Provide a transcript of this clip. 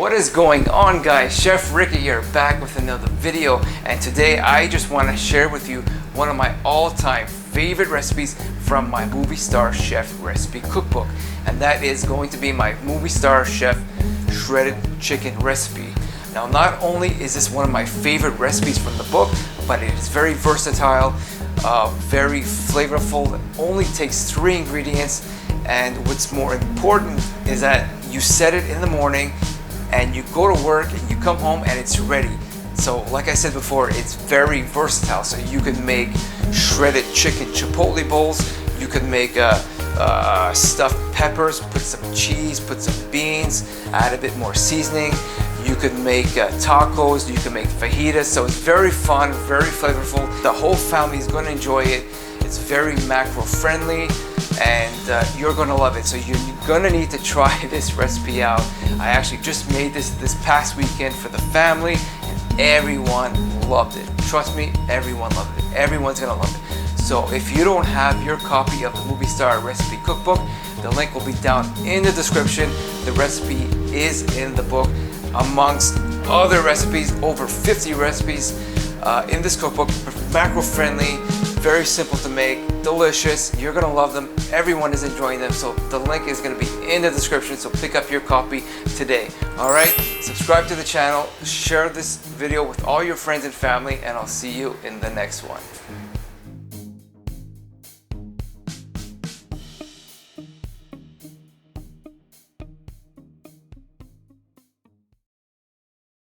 What is going on, guys? Chef Ricky here, back with another video, and today I just want to share with you one of my all-time favorite recipes from my movie star chef recipe cookbook, and that is going to be my movie star chef shredded chicken recipe. Now, not only is this one of my favorite recipes from the book, but it is very versatile, very flavorful. It only takes 3 ingredients, and what's more important is that you set it in the morning and you go to work and you come home and it's ready. So like I said before, it's very versatile. So you can make shredded chicken chipotle bowls, you can make stuffed peppers, put some cheese, put some beans, add a bit more seasoning. You could make tacos, you can make fajitas. So it's very fun, very flavorful. The whole family is going to enjoy it. It's very macro friendly, and you're gonna love it. So you're gonna need to try this recipe out. I actually just made this past weekend for the family, and everyone loved it. Trust me, everyone loved it. Everyone's gonna love it. So if you don't have your copy of the Movie Star Recipe Cookbook, the link will be down in the description. The recipe is in the book, amongst other recipes, over 50 recipes in this cookbook. Macro friendly, very simple to make, delicious. You're gonna love them. Everyone is enjoying them. So the link is gonna be in the description. So pick up your copy today. All right, subscribe to the channel, share this video with all your friends and family, and I'll see you in the next one.